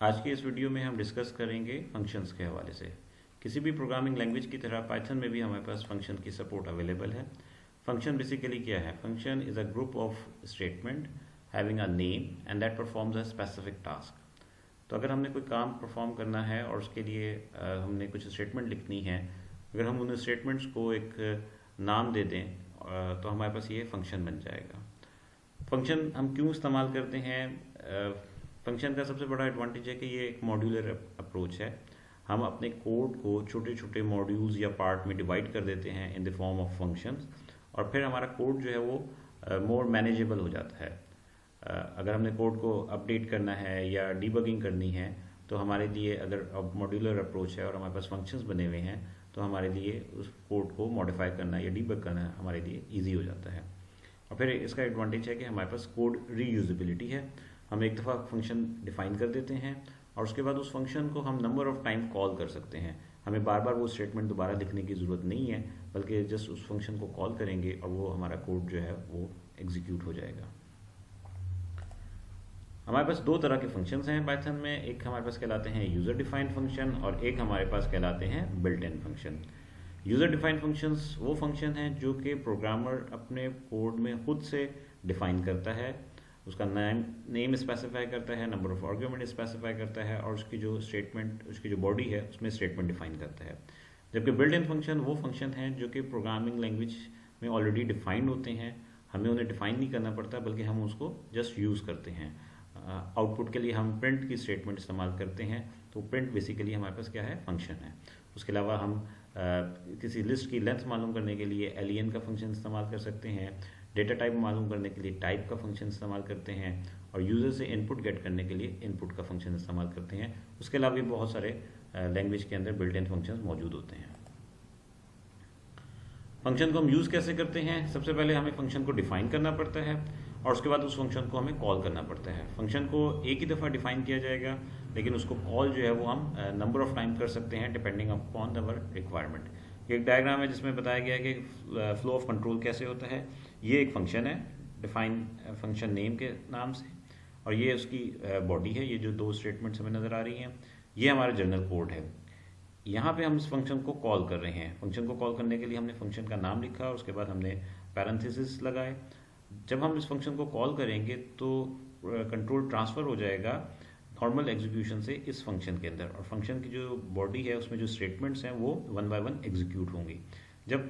आज की इस वीडियो में हम डिस्कस करेंगे फंक्शंस के हवाले से। किसी भी प्रोग्रामिंग लैंग्वेज की तरह पाइथन में भी हमारे पास फंक्शन की सपोर्ट अवेलेबल है। फंक्शन बेसिकली क्या है? Function is a group of statement having a name and that performs a specific task. तो अगर हमने कोई काम परफॉर्म करना है और उसके लिए हमने कुछ स्टेटमेंट लिखनी है, अगर हम उन स्टेटमेंट्स को एक नाम दे दें तो हमारे पास ये फंक्शन बन जाएगा। फंक्शन हम क्यों इस्तेमाल करते हैं? फंक्शन का सबसे बड़ा एडवांटेज है कि ये एक मॉड्यूलर अप्रोच है। हम अपने कोड को छोटे छोटे मॉड्यूल्स या पार्ट में डिवाइड कर देते हैं in the form of functions, और फिर हमारा कोड जो है वो मोर मैनेजेबल हो जाता है। अगर हमने कोड को अपडेट करना है या डीबगिंग करनी है तो हमारे लिए, अगर अब मॉड्यूलर अप्रोच है और हमारे पास फंक्शंस बने हुए हैं, तो हमारे लिए उस कोड को मॉडिफाई करना या डीबग करना हमारे लिए ईजी हो जाता है। और फिर इसका एडवांटेज है कि हमारे पास कोड रीयूजेबिलिटी है। हम एक दफ़ा फंक्शन डिफाइन कर देते हैं और उसके बाद उस फंक्शन को हम नंबर ऑफ टाइम कॉल कर सकते हैं। हमें बार बार वो स्टेटमेंट दोबारा लिखने की ज़रूरत नहीं है, बल्कि जस्ट उस फंक्शन को कॉल करेंगे और वो हमारा कोड जो है वो एग्जीक्यूट हो जाएगा। हमारे पास दो तरह के फंक्शंस हैं पाइथन में। एक हमारे पास कहलाते हैं यूज़र डिफाइंड फंक्शन और एक हमारे पास कहलाते हैं built in function. User defined functions वो फंक्शन हैं जो कि प्रोग्रामर अपने कोड में खुद से डिफाइन करता है, उसका नेम स्पेसिफाई करता है, नंबर ऑफ आर्ग्यूमेंट स्पेसिफाई करता है और उसकी जो स्टेटमेंट, उसकी जो बॉडी है उसमें स्टेटमेंट डिफाइन करता है। जबकि बिल्ट इन फंक्शन वो फंक्शन हैं जो कि प्रोग्रामिंग लैंग्वेज में ऑलरेडी डिफाइंड होते हैं। हमें उन्हें डिफाइन नहीं करना पड़ता, बल्कि हम उसको जस्ट यूज़ करते हैं। आउटपुट के लिए हम प्रिंट की स्टेटमेंट इस्तेमाल करते हैं, तो प्रिंट बेसिकली हमारे पास क्या है? फंक्शन है। उसके अलावा हम किसी लिस्ट की लेंथ मालूम करने के लिए एलियन का फंक्शन इस्तेमाल कर सकते हैं, डेटा टाइप मालूम करने के लिए टाइप का फंक्शन इस्तेमाल करते हैं और यूज़र से इनपुट गेट करने के लिए इनपुट का फंक्शन इस्तेमाल करते हैं। उसके अलावा भी बहुत सारे लैंग्वेज के अंदर बिल्ट इन फंक्शन मौजूद होते हैं। फंक्शन को हम यूज़ कैसे करते हैं? सबसे पहले हमें फंक्शन को डिफाइन करना पड़ता है और उसके बाद उस फंक्शन को हमें कॉल करना पड़ता है। फंक्शन को एक ही दफ़ा डिफाइन किया जाएगा, लेकिन उसको कॉल जो है वो हम नंबर ऑफ टाइम कर सकते हैं डिपेंडिंग अपॉन अवर रिक्वायरमेंट। एक डायग्राम है जिसमें बताया गया है कि फ्लो ऑफ कंट्रोल कैसे होता है। ये एक फंक्शन है डिफाइन फंक्शन नेम के नाम से, और ये उसकी बॉडी है। ये जो दो स्टेटमेंट्स हमें नज़र आ रही हैं, ये हमारा जनरल कोड है। यहाँ पे हम इस फंक्शन को कॉल कर रहे हैं। फंक्शन को कॉल करने के लिए हमने फंक्शन का नाम लिखा और उसके बाद हमने पैरेंथेसिस लगाए। जब हम इस फंक्शन को कॉल करेंगे तो कंट्रोल ट्रांसफ़र हो जाएगा नॉर्मल एग्जीक्यूशन से इस फंक्शन के अंदर, और फंक्शन की जो बॉडी है उसमें जो स्टेटमेंट्स हैं वो वन बाय वन एग्जीक्यूट होंगी। जब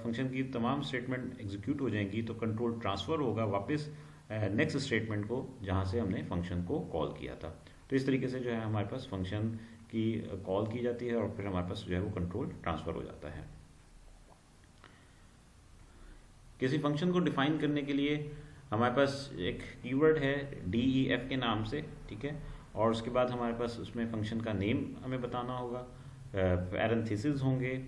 फंक्शन की तमाम स्टेटमेंट एग्जीक्यूट हो जाएंगी तो कंट्रोल ट्रांसफ़र होगा वापस नेक्स्ट स्टेटमेंट को जहाँ से हमने फंक्शन को कॉल किया था। तो इस तरीके से जो है हमारे पास फंक्शन की कॉल की जाती है और फिर हमारे पास जो है वो कंट्रोल ट्रांसफ़र हो जाता है। किसी फंक्शन को डिफाइन करने के लिए हमारे पास एक कीवर्ड है DEF के नाम से, ठीक है, और उसके बाद हमारे पास उसमें फंक्शन का नेम हमें बताना होगा, पैरेंथेसिस होंगे,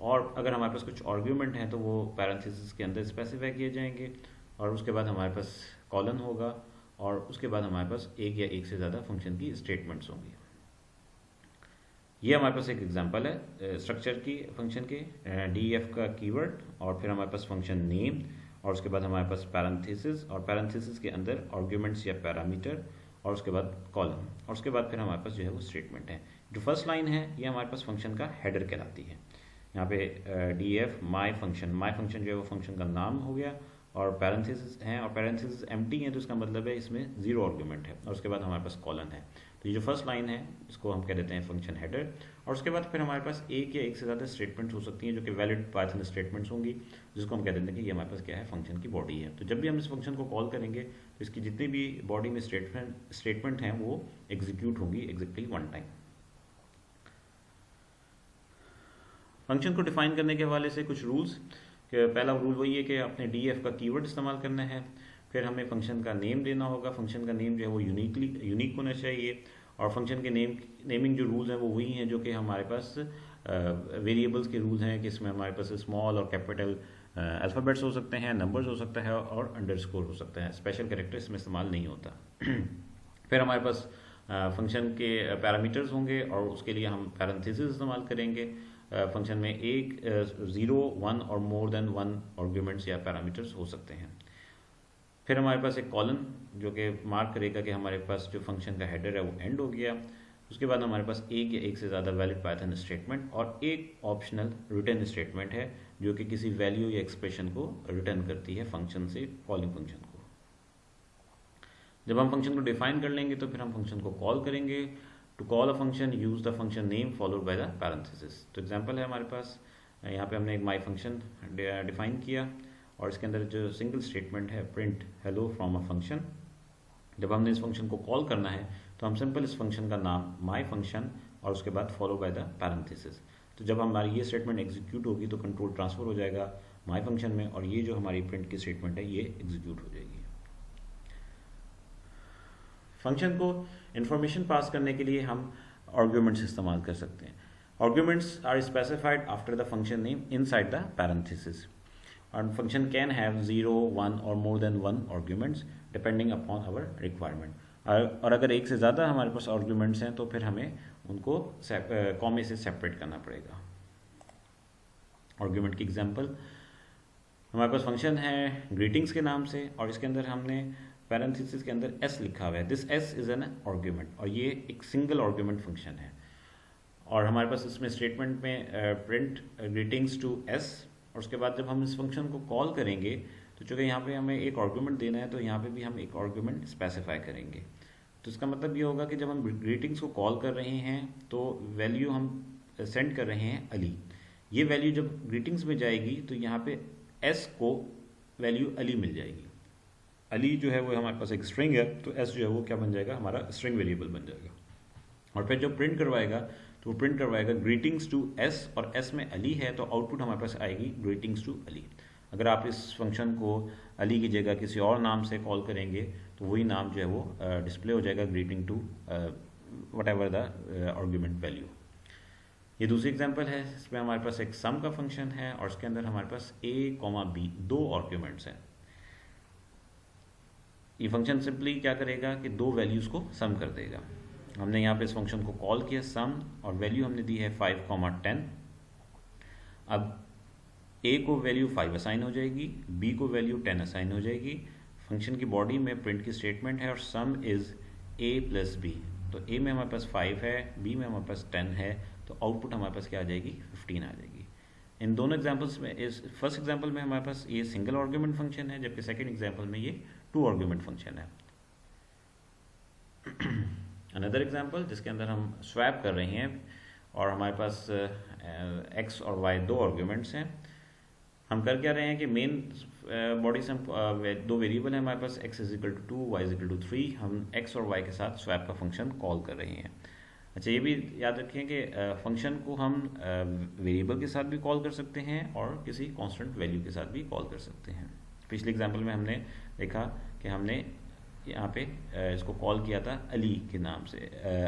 और अगर हमारे पास कुछ आर्ग्यूमेंट हैं तो वो पैरेंथेसिस के अंदर स्पेसिफाई किए जाएंगे, और उसके बाद हमारे पास कॉलन होगा, और उसके बाद हमारे पास एक या एक से ज़्यादा फंक्शन की स्टेटमेंट्स होंगी। ये हमारे पास एक एग्जांपल है स्ट्रक्चर की फंक्शन के, DEF का कीवर्ड और फिर हमारे पास फंक्शन नेम और उसके बाद हमारे पास पैरेंथेसिस, और पैरेंथेसिस के अंदर आर्ग्यूमेंट्स या पैरामीटर, और उसके बाद कॉलम, और उसके बाद फिर हमारे पास जो है वो स्टेटमेंट है। जो फर्स्ट लाइन है ये हमारे पास फंक्शन का हेडर कहलाती है। यहाँ पे DEF माई फंक्शन जो है वो फंक्शन का नाम हो गया, और पैरेंथेसिस हैं और पैरेंथेसिस एम्प्टी हैं, तो इसका मतलब है इसमें जीरो आर्ग्यूमेंट है, और उसके बाद हमारे पास कॉलन है। तो ये जो फर्स्ट लाइन है इसको हम कह देते हैं फंक्शन हेडर, और उसके बाद फिर हमारे पास एक या एक से ज़्यादा स्टेटमेंट्स हो सकती हैं जो कि वैलिड पाइथन स्टेटमेंट्स होंगी, जिसको हम कह देते हैं कि ये हमारे पास क्या है? फंक्शन की बॉडी है। तो जब भी हम इस फंक्शन को कॉल करेंगे तो इसकी जितनी भी बॉडी में स्टेटमेंट हैं वो एग्जीक्यूट होंगी एग्जैक्टली वन टाइम। फंक्शन को डिफाइन करने के हवाले से कुछ रूल्स। पहला रूल वही है कि अपने DEF का कीवर्ड इस्तेमाल करना है, फिर हमें फंक्शन का नेम देना होगा। फंक्शन का नेम जो है वो यूनिक होना चाहिए, और फंक्शन के नेमिंग जो रूल्स हैं वो वही हैं जो कि हमारे पास वेरिएबल्स के रूल्स हैं, कि इसमें हमारे पास स्मॉल और कैपिटल अल्फ़ाबेट्स हो सकते हैं, नंबर्स हो सकता है और अंडरस्कोर हो सकता है। स्पेशल कैरेक्टर इसमें इस्तेमाल नहीं होता। फिर हमारे पास फंक्शन के पैरामीटर्स होंगे और उसके लिए हम पैरेंथेसिस इस्तेमाल करेंगे। फंक्शन में एक 0, 1 और मोर देन 1 आर्ग्यूमेंट्स या पैरामीटर्स हो सकते हैं। फिर हमारे पास एक कॉलन जो कि मार्क करेगा कि हमारे पास जो फंक्शन का हेडर है वो एंड हो गया। उसके बाद हमारे पास एक या एक से ज़्यादा वैलिड पाइथन स्टेटमेंट और एक ऑप्शनल रिटर्न स्टेटमेंट है जो कि किसी वैल्यू या एक्सप्रेशन को रिटर्न करती है फंक्शन से कॉलिंग फंक्शन को। जब हम फंक्शन को डिफाइन कर लेंगे तो फिर हम फंक्शन को कॉल करेंगे। To call a function use the function name followed by the parenthesis. तो एग्जांपल है हमारे पास, यहाँ पे हमने एक माई फंक्शन डिफाइन किया और इसके अंदर जो सिंगल स्टेटमेंट है print hello from a function. जब हमने इस फंक्शन को कॉल करना है तो हम सिंपल इस फंक्शन का नाम माई फंक्शन और उसके बाद फॉलो बाय द पैरेंथेसिस। तो जब हमारी ये स्टेटमेंट एग्जीक्यूट होगी तो कंट्रोल ट्रांसफर हो जाएगा माई फंक्शन में और ये जो हमारी प्रिंट की स्टेटमेंट है ये एग्जीक्यूट हो जाएगी। फंक्शन को इंफॉर्मेशन पास करने के लिए हम आर्ग्यूमेंट्स इस्तेमाल कर सकते हैं। Arguments are specified after the function name inside the parenthesis और फंक्शन कैन हैव 0, 1 और more than 1 arguments depending upon our requirement. और अगर एक से ज़्यादा हमारे पास आर्ग्यूमेंट्स हैं तो फिर हमें उनको कॉमे से सेपरेट करना पड़ेगा। आर्ग्यूमेंट की एग्जांपल, हमारे पास फंक्शन है ग्रीटिंग्स के नाम से और इसके अंदर हमने पैरेंथेसिस के अंदर s लिखा हुआ है। This s is an argument और ये एक सिंगल आर्ग्यूमेंट फंक्शन है और हमारे पास इसमें स्टेटमेंट में प्रिंट ग्रीटिंग्स टू s और उसके बाद जब हम इस फंक्शन को कॉल करेंगे तो चूँकि यहाँ पे हमें एक आर्ग्यूमेंट देना है तो यहाँ पे भी हम एक आर्ग्यूमेंट स्पेसिफाई करेंगे। तो इसका मतलब ये होगा कि जब हम ग्रीटिंग्स को कॉल कर रहे हैं तो वैल्यू हम सेंड कर रहे हैं अली। ये वैल्यू जब ग्रीटिंग्स में जाएगी तो यहाँ पे s को वैल्यू अली मिल जाएगी। अली जो है वो हमारे पास एक स्ट्रिंग है तो s जो है वो क्या बन जाएगा, हमारा स्ट्रिंग वेरिएबल बन जाएगा। और फिर जब प्रिंट करवाएगा तो वो प्रिंट करवाएगा ग्रीटिंग्स टू s और s में अली है तो आउटपुट हमारे पास आएगी ग्रीटिंग्स टू अली। अगर आप इस फंक्शन को अली की जगह किसी और नाम से कॉल करेंगे तो वही नाम जो है वो डिस्प्ले हो जाएगा, greeting to whatever the argument value. ये दूसरी एग्जांपल है, इसमें हमारे पास एक सम का फंक्शन है और इसके अंदर हमारे पास a, b 2 आर्ग्यूमेंट्स हैं। ये फंक्शन सिंपली क्या करेगा कि दो वैल्यूज़ को सम कर देगा। हमने यहाँ पे इस फंक्शन को कॉल किया सम और वैल्यू हमने दी है 5, 10। अब a को वैल्यू 5 असाइन हो जाएगी, b को वैल्यू 10 असाइन हो जाएगी। फंक्शन की बॉडी में प्रिंट की स्टेटमेंट है और सम इज़ a प्लस b। तो a में हमारे पास 5 है, b में हमारे पास 10 है, तो आउटपुट हमारे पास क्या आ जाएगी, 15 आ जाएगी। इन दोनों एग्जांपल्स में, इस फर्स्ट एग्जांपल में हमारे पास ये सिंगल आर्ग्यूमेंट फंक्शन है जबकि सेकंड एग्जांपल में ये 2 आर्ग्यूमेंट फंक्शन है। अनदर एग्जांपल जिसके अंदर हम स्वैप कर रहे हैं और हमारे पास x और y 2 आर्ग्यूमेंट्स हैं। हम कर क्या रहे हैं कि मेन बॉडी से हम दो वेरिएबल है हमारे पास, x is equal to 2, y is equal to 3। हम x और y के साथ स्वैप का फंक्शन कॉल कर रहे हैं। अच्छा, ये भी याद रखें कि फंक्शन को हम वेरिएबल के साथ भी कॉल कर सकते हैं और किसी कांस्टेंट वैल्यू के साथ भी कॉल कर सकते हैं। पिछले एग्जांपल में हमने देखा कि हमने यहाँ पे इसको कॉल किया था अली के नाम से,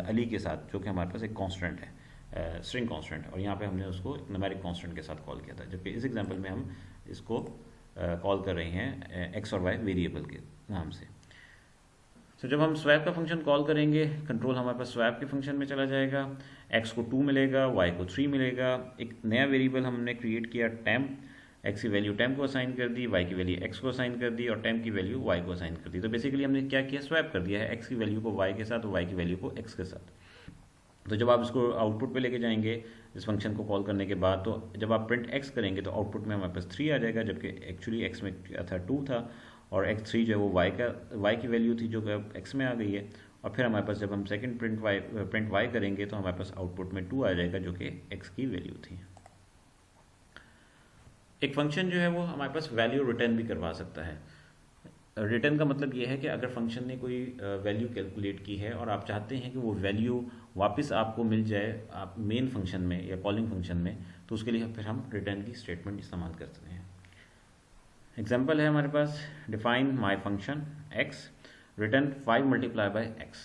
अली के साथ, जो कि हमारे पास एक कांस्टेंट है, स्ट्रिंग कांस्टेंट, और यहाँ पे हमने उसको न्यूमेरिक कांस्टेंट के साथ कॉल किया था। जबकि इस एग्जांपल में हम इसको कॉल कर रहे हैं एक्स और वाई वेरिएबल के नाम से। तो जब हम स्वैप का फंक्शन कॉल करेंगे, कंट्रोल हमारे पास स्वैप के फंक्शन में चला जाएगा। एक्स को 2 मिलेगा, वाई को 3 मिलेगा। एक नया वेरिएबल हमने क्रिएट किया टेम्प, एक्स की वैल्यू टेम्प को असाइन कर दी, वाई की वैल्यू एक्स को असाइन कर दी और टेम्प की वैल्यू वाई को असाइन कर दी। तो बेसिकली हमने क्या किया, स्वैप कर दिया है एक्स की वैल्यू को वाई के साथ और वाई की वैल्यू को एक्स के साथ। तो जब आप इसको आउटपुट पे लेके जाएंगे इस फंक्शन को कॉल करने के बाद, तो जब आप प्रिंट एक्स करेंगे तो आउटपुट में हमारे पास 3 आ जाएगा, जबकि एक्चुअली एक्स में क्या था, 2 था, और x3 जो है वो वाई की वैल्यू थी जो कि अब एक्स में आ गई है। और फिर हमारे पास जब हम सेकंड प्रिंट वाई करेंगे तो हमारे पास आउटपुट में 2 आ जाएगा जो कि एक्स की वैल्यू थी। एक फंक्शन जो है वो हमारे पास वैल्यू रिटर्न भी करवा सकता है। रिटर्न का मतलब ये है कि अगर फंक्शन ने कोई वैल्यू कैलकुलेट की है और आप चाहते हैं कि वो वैल्यू वापस आपको मिल जाए आप मेन फंक्शन में या कॉलिंग फंक्शन में, तो उसके लिए फिर हम रिटर्न की स्टेटमेंट इस्तेमाल करते हैं। एग्जाम्पल है हमारे पास, define my function X return 5 multiply by X.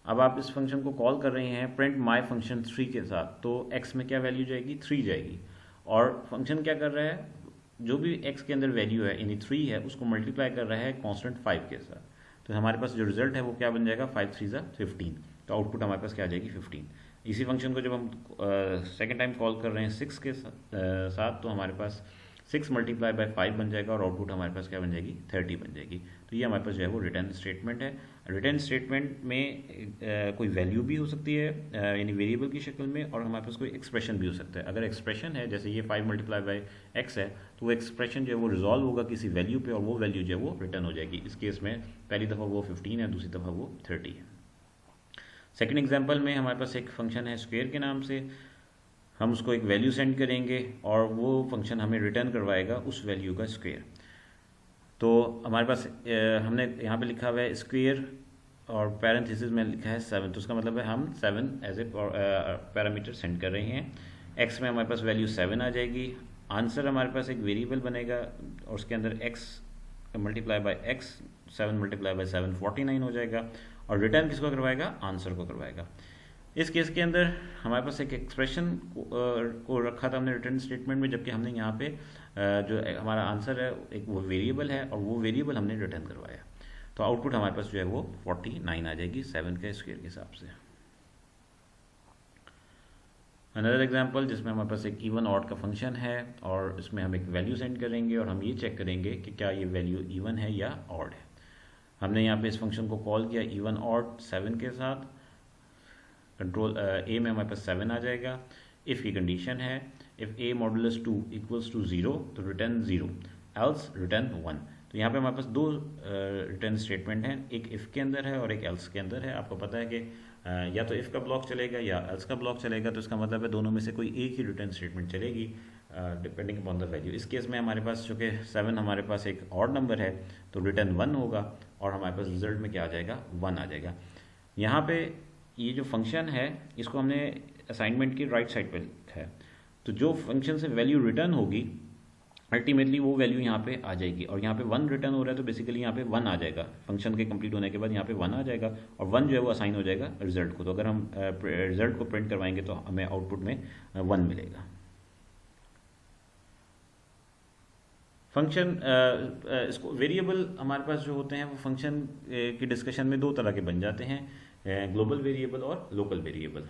अब आप इस फंक्शन को कॉल कर रहे हैं प्रिंट माई फंक्शन 3 के साथ, तो एक्स में क्या वैल्यू जाएगी, 3 जाएगी। और फंक्शन क्या कर रहा है, जो भी एक्स के अंदर वैल्यू है यानी 3 है उसको मल्टीप्लाई कर रहा है कांस्टेंट 5 के साथ। तो हमारे पास जो रिजल्ट है वो क्या बन जाएगा, 5 3 15। तो आउटपुट हमारे पास क्या आ जाएगी, 15। इसी फंक्शन को जब हम सेकेंड टाइम कॉल कर रहे हैं 6 के साथ तो हमारे पास 6 मल्टीप्लाई बाय 5 बन जाएगा और आउटपुट हमारे पास क्या बन जाएगी 30 बन जाएगी। तो ये हमारे पास जो है वो रिटर्न स्टेटमेंट है। रिटर्न स्टेटमेंट में कोई वैल्यू भी हो सकती है यानी वेरिएबल की शक्ल में, और हमारे पास कोई एक्सप्रेशन भी हो सकता है। अगर एक्सप्रेशन है जैसे ये 5 मल्टीप्लाई बाय एक्स है, तो वो एक्सप्रेशन जो है वो रिजॉल्व होगा किसी वैल्यू पे और वो वैल्यू जो है वो रिटर्न हो जाएगी। इस केस में पहली दफ़ा वो 15 है, दूसरी दफ़ा वो 30 है। सेकेंड एग्जाम्पल में हमारे पास एक फंक्शन है स्क्वेयर के नाम से, हम उसको एक वैल्यू सेंड करेंगे और वो फंक्शन हमें रिटर्न करवाएगा उस वैल्यू का स्क्वेयर। तो हमारे पास हमने यहाँ पे लिखा हुआ है स्क्वेयर और पैरेंथेसिस में लिखा है 7, तो उसका मतलब है हम 7 एज ए पैरामीटर सेंड कर रहे हैं। एक्स में हमारे पास वैल्यू 7 आ जाएगी। आंसर हमारे पास एक वेरिएबल बनेगा और उसके अंदर x multiply by x, 7 multiply by 7 49 हो जाएगा, और रिटर्न किसको करवाएगा, आंसर को करवाएगा। इस केस के अंदर हमारे पास एक एक्सप्रेशन को रखा था हमने रिटर्न स्टेटमेंट में, जबकि हमने यहाँ पे जो हमारा आंसर है एक वो वेरिएबल है और वो वेरिएबल हमने रिटर्न करवाया। तो आउटपुट हमारे पास जो है वो 49 आ जाएगी 7 के स्क्वायर के हिसाब से। अनदर एग्जांपल जिसमें हमारे पास एक इवन ऑड का फंक्शन है और इसमें हम एक वैल्यू सेंड करेंगे और हम ये चेक करेंगे कि क्या ये वैल्यू इवन है या ऑड है। हमने यहाँ पे इस फंक्शन को कॉल किया इवन ऑड 7 के साथ। कंट्रोल ए में हमारे पास 7 आ जाएगा। इफ़ की कंडीशन है if a modulus 2 equals to 0 तो रिटर्न 0, एल्स रिटर्न 1। तो यहाँ पे हमारे पास दो रिटर्न स्टेटमेंट हैं, एक इफ़ के अंदर है और एक एल्स के अंदर है। आपको पता है कि या तो इफ़ का ब्लॉक चलेगा या एल्स का ब्लॉक चलेगा, तो इसका मतलब है दोनों में से कोई एक ही रिटर्न स्टेटमेंट चलेगी डिपेंडिंग अपॉन द वैल्यू। इस केस में हमारे पास चूँकि 7 हमारे पास एक ऑड नंबर है तो रिटर्न 1 होगा और हमारे पास रिजल्ट में क्या आ जाएगा 1 आ जाएगा। यहाँ पे ये जो फंक्शन है इसको हमने असाइनमेंट की राइट साइड पे लिखा है, तो जो फंक्शन से वैल्यू रिटर्न होगी अल्टीमेटली वो वैल्यू यहाँ पे आ जाएगी। और यहाँ पे 1 रिटर्न हो रहा है तो बेसिकली यहाँ पे 1 आ जाएगा, फंक्शन के कंप्लीट होने के बाद यहाँ पे 1 आ जाएगा और 1 जो है वो असाइन हो जाएगा रिजल्ट को। तो अगर हम रिजल्ट को प्रिंट करवाएंगे तो हमें आउटपुट में 1 मिलेगा। फंक्शन इसको वेरिएबल हमारे पास जो होते हैं वो फंक्शन की डिस्कशन में दो तरह के बन जाते हैं, ग्लोबल वेरिएबल और लोकल वेरिएबल।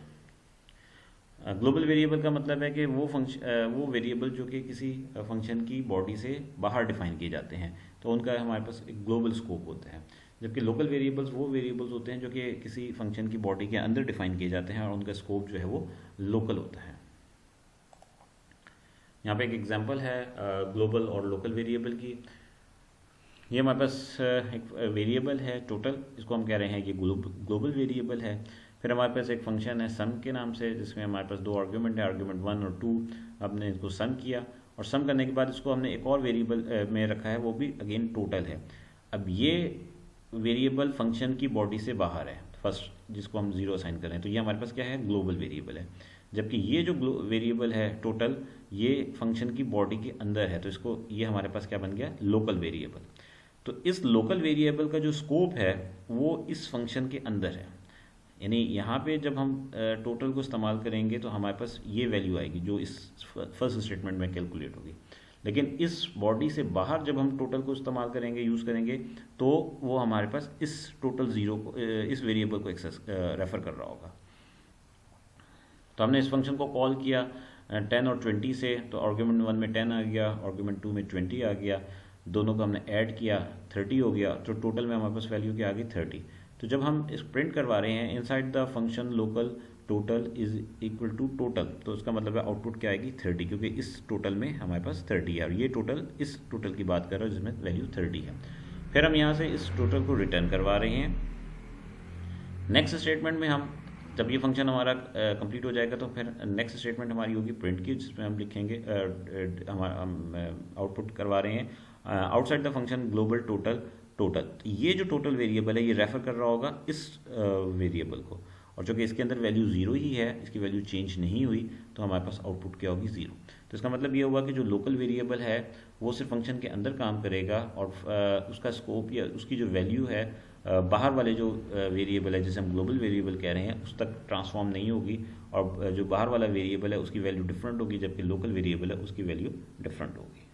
ग्लोबल वेरिएबल का मतलब है कि वो वेरिएबल जो कि किसी फंक्शन की बॉडी से बाहर डिफाइन किए जाते हैं तो उनका हमारे पास एक ग्लोबल स्कोप होता है, जबकि लोकल वेरिएबल्स वो वेरिएबल्स होते हैं जो कि किसी फंक्शन की बॉडी के अंदर डिफाइन किए जाते हैं और उनका स्कोप जो है वो लोकल होता है। यहाँ पे एक एग्जांपल है ग्लोबल और लोकल वेरिएबल की। ये हमारे पास एक वेरिएबल है टोटल, इसको हम कह रहे हैं ये ग्लोबल वेरिएबल है। फिर हमारे पास एक फंक्शन है सम के नाम से, जिसमें हमारे पास दो आर्ग्यूमेंट है, आर्ग्यूमेंट 1 और 2। हमने इसको सम किया और सम करने के बाद इसको हमने एक और वेरिएबल में रखा है, वो भी अगेन टोटल है। अब ये वेरिएबल फंक्शन की बॉडी से बाहर है फर्स्ट, जिसको हम 0 असाइन कर रहे हैं, तो ये हमारे पास क्या है ग्लोबल वेरिएबल है। जबकि ये जो वेरिएबल है टोटल ये फंक्शन की बॉडी के अंदर है, तो इसको ये हमारे पास क्या बन गया लोकल वेरिएबल। तो इस लोकल वेरिएबल का जो स्कोप है वो इस फंक्शन के अंदर है, यानी यहाँ पे जब हम टोटल को इस्तेमाल करेंगे तो हमारे पास ये वैल्यू आएगी जो इस फर्स्ट स्टेटमेंट में कैलकुलेट होगी। लेकिन इस बॉडी से बाहर जब हम टोटल को इस्तेमाल करेंगे, यूज़ करेंगे, तो वो हमारे पास इस टोटल 0 को इस वेरिएबल को रेफर कर रहा होगा। तो हमने इस फंक्शन को कॉल किया 10 और 20 से, तो आर्ग्यूमेंट 1 में 10 आ गया, आर्ग्यूमेंट 2 में 20 आ गया, दोनों को हमने ऐड किया 30 हो गया, तो टोटल में हमारे पास वैल्यू क्या आ गई 30। तो जब हम इस प्रिंट करवा रहे हैं inside the function local total is equal to total, तो उसका मतलब है आउटपुट क्या आएगी 30, क्योंकि इस टोटल में हमारे पास 30 है और ये टोटल इस टोटल की बात कर रहा है जिसमें वैल्यू 30 है। फिर हम यहाँ से इस टोटल को रिटर्न करवा रहे हैं। नेक्स्ट स्टेटमेंट में हम जब ये फंक्शन हमारा कंप्लीट हो जाएगा तो फिर नेक्स्ट स्टेटमेंट हमारी होगी प्रिंट की, जिसमें हम लिखेंगे हमारा आउटपुट करवा रहे हैं outside the function global total. ये जो टोटल वेरिएबल है ये रेफर कर रहा होगा इस वेरिएबल को, और जो कि इसके अंदर वैल्यू 0 ही है, इसकी वैल्यू चेंज नहीं हुई, तो हमारे पास आउटपुट क्या होगी 0। तो इसका मतलब ये हुआ कि जो लोकल वेरिएबल है वो सिर्फ फंक्शन के अंदर काम करेगा और उसका स्कोप या उसकी जो वैल्यू है बाहर वाले जो वेरिएबल है जिसे हम ग्लोबल वेरिएबल कह रहे हैं उस तक ट्रांसफॉर्म नहीं होगी, और जो बाहर वाला वेरिएबल है उसकी वैल्यू डिफरेंट होगी, जबकि लोकल वेरिएबल है उसकी वैल्यू डिफरेंट होगी।